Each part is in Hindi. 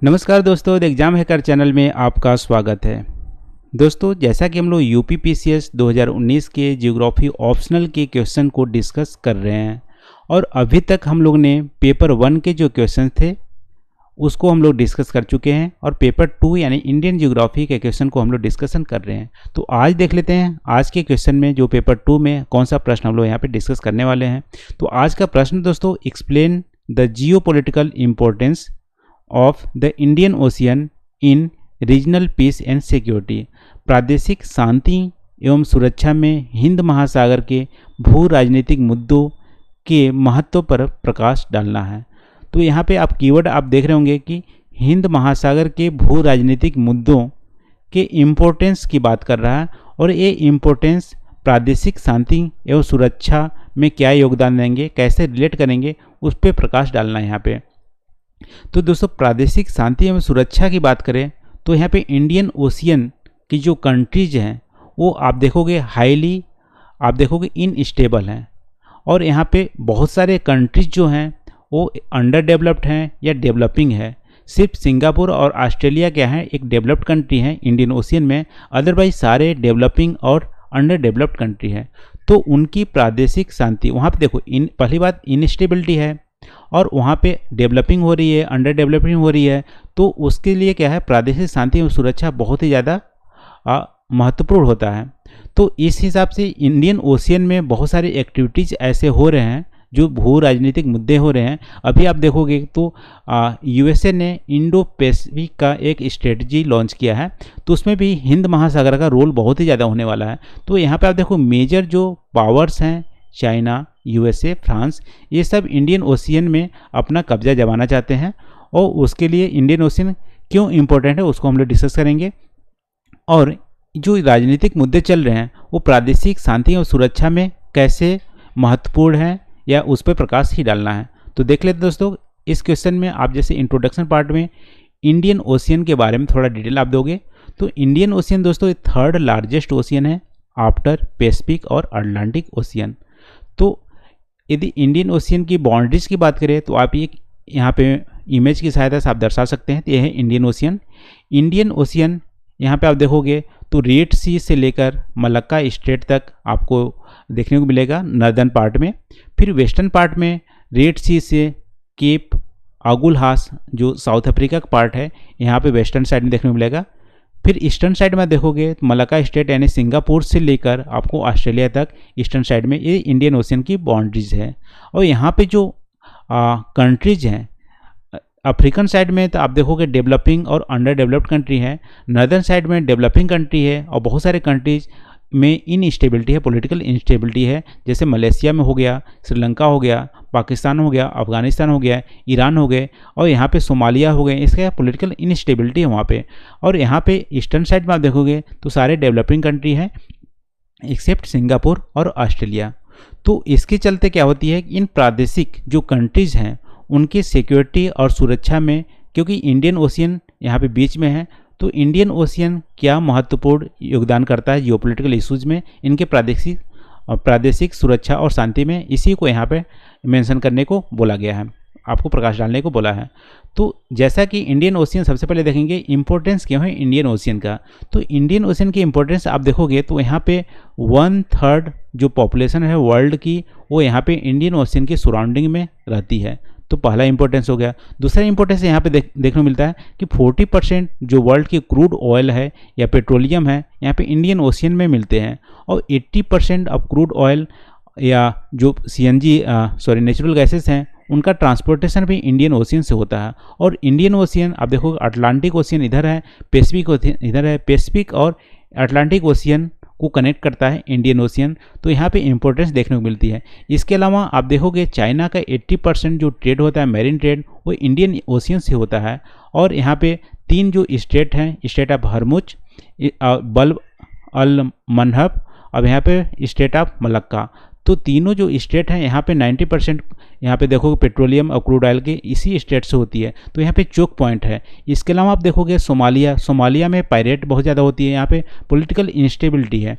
नमस्कार दोस्तों, द एग्ज़ाम हैकर चैनल में आपका स्वागत है। दोस्तों, जैसा कि हम लोग यूपी पीसीएस 2019 के ज्योग्राफी ऑप्शनल के क्वेश्चन को डिस्कस कर रहे हैं और अभी तक हम लोग ने पेपर 1 के जो क्वेश्चन थे उसको हम लोग डिस्कस कर चुके हैं और पेपर 2 यानी इंडियन ज्योग्राफी के क्वेश्चन को हम लोग डिस्कशन कर रहे हैं। तो आज देख लेते हैं आज के क्वेश्चन में जो पेपर 2 में कौन सा प्रश्न हम लोग यहाँ पे डिस्कस करने वाले हैं। तो आज का प्रश्न दोस्तों, explain the geopolitical importance of the Indian ocean in regional piece and security. प्रादेशिक शांति एवं सुरक्षा में हिंद महासागर के भू राजनीतिक मुद्दों के महत्व पर प्रकाश डालना है। तो यहाँ पे आप कीवर्ड आप देख रहे होंगे कि हिंद महासागर के भू राजनीतिक मुद्दों के इम्पोर्टेंस की बात कर रहा है और ये इम्पोर्टेंस प्रादेशिक शांति एवं सुरक्षा में क्या योगदान देंगे, कैसे रिलेट करेंगे, उस पर प्रकाश डालना है यहाँ पे। तो दोस्तों, प्रादेशिक शांति एवं सुरक्षा की बात करें तो यहाँ पे इंडियन ओशियन की जो कंट्रीज हैं वो आप देखोगे हाईली इनस्टेबल हैं और यहाँ पे बहुत सारे कंट्रीज जो हैं वो अंडर डेवलप्ड हैं या डेवलपिंग है। सिर्फ सिंगापुर और ऑस्ट्रेलिया क्या है, एक डेवलप्ड कंट्री है इंडियन ओशियन में, अदरवाइज सारे डेवलपिंग और अंडर डेवलप्ड कंट्री है। तो उनकी प्रादेशिक शांति वहाँ पे देखो, पहली बात इनस्टेबिलिटी है और वहाँ पे डेवलपिंग हो रही है, अंडर डेवलपिंग हो रही है, तो उसके लिए क्या है, प्रादेशिक शांति एवं सुरक्षा बहुत ही ज़्यादा महत्वपूर्ण होता है। तो इस हिसाब से इंडियन ओशियन में बहुत सारी एक्टिविटीज़ ऐसे हो रहे हैं जो भू राजनीतिक मुद्दे हो रहे हैं। अभी आप देखोगे तो यूएसए ने इंडो पैसिफिक का एक स्ट्रेटजी लॉन्च किया है, तो उसमें भी हिंद महासागर का रोल बहुत ही ज़्यादा होने वाला है। तो यहाँ पे आप देखो मेजर जो पावर्स हैं, चाइना, यूएसए, फ्रांस, ये सब इंडियन ओशियन में अपना कब्जा जमाना चाहते हैं और उसके लिए इंडियन ओशियन क्यों इम्पोर्टेंट है उसको हम लोग डिस्कस करेंगे। और जो राजनीतिक मुद्दे चल रहे हैं वो प्रादेशिक शांति और सुरक्षा में कैसे महत्वपूर्ण है या उस पर प्रकाश ही डालना है। तो देख लेते दोस्तों, इस क्वेश्चन में आप जैसे इंट्रोडक्शन पार्ट में इंडियन ओशियन के बारे में थोड़ा डिटेल आप दोगे। तो इंडियन ओशियन दोस्तों थर्ड लार्जेस्ट ओशियन है आफ्टर पैसिफिक और अटलांटिक ओशियन। तो यदि इंडियन ओशियन की बाउंड्रीज की बात करें तो आप एक यहाँ पे इमेज की सहायता से आप दर्शा सकते हैं। तो यह है इंडियन ओशियन। इंडियन ओशियन यहाँ पे आप देखोगे तो रेड सी से लेकर मलक्का स्ट्रेट तक आपको देखने को मिलेगा नॉर्दर्न पार्ट में। फिर वेस्टर्न पार्ट में रेड सी से केप आगुलहास जो साउथ अफ्रीका का पार्ट है यहाँ पे वेस्टर्न साइड में देखने को मिलेगा। फिर ईस्टर्न साइड में देखोगे तो मलक्का स्टेट यानी सिंगापुर से लेकर आपको ऑस्ट्रेलिया तक ईस्टर्न साइड में ये इंडियन ओशियन की बाउंड्रीज है। और यहाँ पे जो कंट्रीज हैं अफ्रीकन साइड में तो आप देखोगे डेवलपिंग और अंडर डेवलप्ड कंट्री है, नॉर्दर्न साइड में डेवलपिंग कंट्री है और बहुत सारे कंट्रीज में इनस्टेबिलिटी है, पॉलिटिकल इंस्टेबिलिटी है। जैसे मलेशिया में हो गया, श्रीलंका हो गया, पाकिस्तान हो गया, अफगानिस्तान हो गया, ईरान हो गए और यहाँ पे सोमालिया हो गए, इसका पॉलिटिकल इनस्टेबिलिटी है वहाँ पे। और यहाँ पे ईस्टर्न साइड में आप देखोगे तो सारे डेवलपिंग कंट्री हैं एक्सेप्ट सिंगापुर और ऑस्ट्रेलिया। तो इसके चलते क्या होती है कि इन प्रादेशिक जो कंट्रीज़ हैं उनकी सिक्योरिटी और सुरक्षा में, क्योंकि इंडियन ओशियन यहाँ पे बीच में है, तो इंडियन ओशियन क्या महत्वपूर्ण योगदान करता है जियोपॉलिटिकल इश्यूज में, इनके प्रादेशिक सुरक्षा और शांति में, इसी को यहाँ पे मेंशन करने को बोला गया है, आपको प्रकाश डालने को बोला है। तो जैसा कि इंडियन ओशियन सबसे पहले देखेंगे इम्पोर्टेंस क्यों है इंडियन ओशियन का। तो इंडियन ओशियन की इम्पोर्टेंस आप देखोगे तो यहाँ पे 1/3 जो पॉपुलेशन है वर्ल्ड की वो यहाँ पे इंडियन ओशियन की सराउंडिंग में रहती है। तो पहला इंपॉर्टेंस हो गया। दूसरा इंपॉर्टेंस यहाँ पे देखने को मिलता है कि 40% जो वर्ल्ड की क्रूड ऑयल है या पेट्रोलियम है यहाँ पे इंडियन ओशियन में मिलते हैं और 80% ऑफ क्रूड ऑयल या जो नेचुरल गैसेस हैं उनका ट्रांसपोर्टेशन भी इंडियन ओशियन से होता है। और इंडियन ओशियन आप देखो अटलांटिक ओशियन इधर है, पैसिफिक ओशियन इधर है, पैसिफिक और अटलांटिक ओशियन को कनेक्ट करता है इंडियन ओशियन, तो यहाँ पे इंपॉर्टेंस देखने को मिलती है। इसके अलावा आप देखोगे चाइना का 80% जो ट्रेड होता है मैरीन ट्रेड वो इंडियन ओशियन से होता है। और यहाँ पे 3 जो स्टेट हैं, स्टेट ऑफ हरमुज, बल्ब अल मनहब और यहाँ पे स्टेट ऑफ मलक्का, तो तीनों जो स्टेट हैं यहाँ पे 90% यहाँ पे देखोगे पेट्रोलियम और क्रूड ऑयल के इसी स्टेट से होती है, तो यहाँ पे चोक पॉइंट है। इसके अलावा आप देखोगे सोमालिया में पायरेट बहुत ज़्यादा होती है, यहाँ पे पॉलिटिकल इंस्टेबिलिटी है।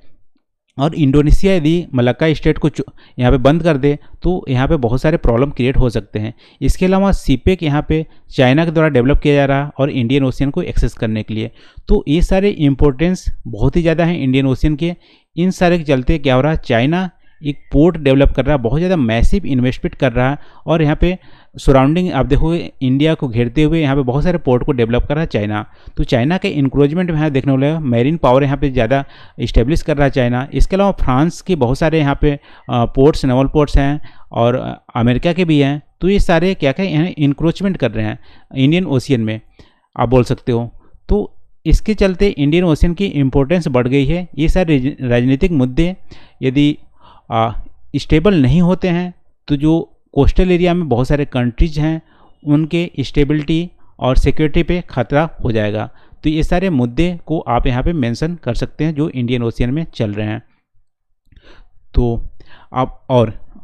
और इंडोनेशिया यदि मलक्का स्टेट को यहाँ पे बंद कर दे तो यहाँ पे बहुत सारे प्रॉब्लम क्रिएट हो सकते हैं। इसके अलावा सीपेक यहाँ पे चाइना के द्वारा डेवलप किया जा रहा है और इंडियन ओशियन को एक्सेस करने के लिए। तो ये सारे इंपॉर्टेंस बहुत ही ज़्यादा हैं इंडियन ओशियन के। इन सारे के चलते क्या हो रहा है, चाइना एक पोर्ट डेवलप कर रहा है, बहुत ज़्यादा मैसिव इन्वेस्टमेंट कर रहा है और यहाँ पे सराउंडिंग आप देखोगे इंडिया को घेरते हुए यहाँ पे बहुत सारे पोर्ट को डेवलप कर रहा है चाइना। तो चाइना के इंक्रोचमेंट में यहाँ देखने को मिलेगा, मैरीन पावर यहाँ पे ज़्यादा इस्टेब्लिश कर रहा है चाइना। इसके अलावा फ्रांस के बहुत सारे यहाँ पे पोर्ट्स, नेवल पोर्ट्स हैं और अमेरिका के भी हैं। तो ये सारे क्या क्या यहाँ इंक्रोचमेंट कर रहे हैं इंडियन ओशियन में, आप बोल सकते हो। तो इसके चलते इंडियन ओशियन की इम्पोर्टेंस बढ़ गई है। ये सारे राजनीतिक मुद्दे यदि स्टेबल नहीं होते हैं तो जो कोस्टल एरिया में बहुत सारे कंट्रीज हैं उनके स्टेबिलिटी और सिक्योरिटी पे खतरा हो जाएगा। तो ये सारे मुद्दे को आप यहाँ पे मेंशन कर सकते हैं जो इंडियन ओशियन में चल रहे हैं। तो आप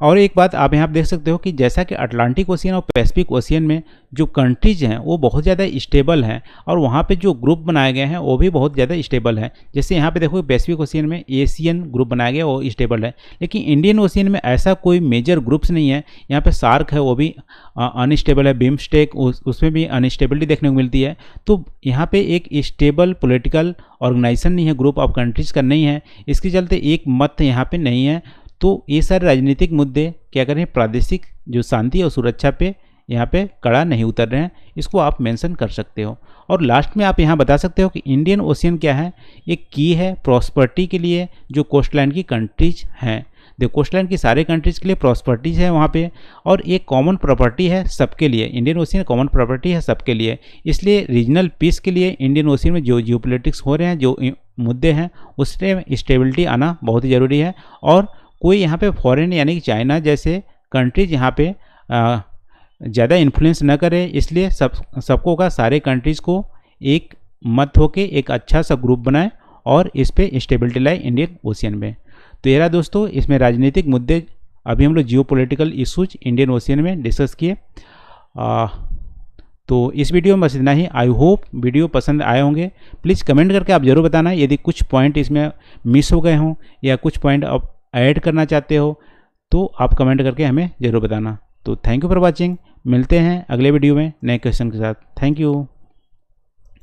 और एक बात आप यहाँ देख सकते हो कि जैसा कि अटलांटिक ओशियन और पैसिफिक ओशियन में जो कंट्रीज हैं वो बहुत ज़्यादा स्टेबल हैं और वहाँ पे जो ग्रुप बनाए गए हैं वो भी बहुत ज़्यादा स्टेबल है। जैसे यहाँ पे देखो पैसिफिक ओशियन में एशियन ग्रुप बनाया गया वो स्टेबल है, लेकिन इंडियन ओशियन में ऐसा कोई मेजर ग्रुप्स नहीं है। यहाँ पे सार्क है वो भी अनस्टेबल है, बिम्स्टेक उसमें भी अनस्टेबिलिटी देखने को मिलती है। तो यहाँ पे एक स्टेबल पॉलिटिकल ऑर्गेनाइजेशन नहीं है, ग्रुप ऑफ कंट्रीज का नहीं है, इसके चलते एक मत यहाँ पे नहीं है। तो ये सारे राजनीतिक मुद्दे क्या करें, प्रादेशिक जो शांति और सुरक्षा पे यहाँ पे कड़ा नहीं उतर रहे हैं, इसको आप मेंशन कर सकते हो। और लास्ट में आप यहाँ बता सकते हो कि इंडियन ओशियन क्या है, एक की है प्रॉस्पर्टी के लिए जो कोस्टलाइन की कंट्रीज हैं। देखो कोस्टलाइन की सारे कंट्रीज के लिए प्रॉस्पर्टीज है वहाँ पे और एक कॉमन प्रॉपर्टी है सबके लिए। इंडियन ओशियन कॉमन प्रॉपर्टी है सबके लिए, इसलिए रीजनल पीस के लिए इंडियन ओशियन में जो जियोपॉलिटिक्स हो रहे हैं, जो मुद्दे हैं, उसमें स्टेबिलिटी आना बहुत ही ज़रूरी है। और कोई यहाँ पे फॉरेन यानी कि चाइना जैसे कंट्रीज यहाँ पे ज़्यादा इन्फ्लुएंस न करे, इसलिए सबको का सारे कंट्रीज़ को एक मत होके एक अच्छा सा ग्रुप बनाए और इस पे स्टेबिलिटी लाए इंडियन ओशियन में। तो ये रहा दोस्तों, इसमें राजनीतिक मुद्दे अभी हम लोग जियोपॉलिटिकल इशूज इंडियन ओशियन में डिस्कस किए। तो इस वीडियो में बस इतना ही। आई होप वीडियो पसंद आए होंगे। प्लीज़ कमेंट करके आप ज़रूर बताना यदि कुछ पॉइंट इसमें मिस हो गए हों या कुछ पॉइंट आप ऐड करना चाहते हो तो आप कमेंट करके हमें ज़रूर बताना। तो थैंक यू फॉर वॉचिंग, मिलते हैं अगले वीडियो में नए क्वेश्चन के साथ। Thank you.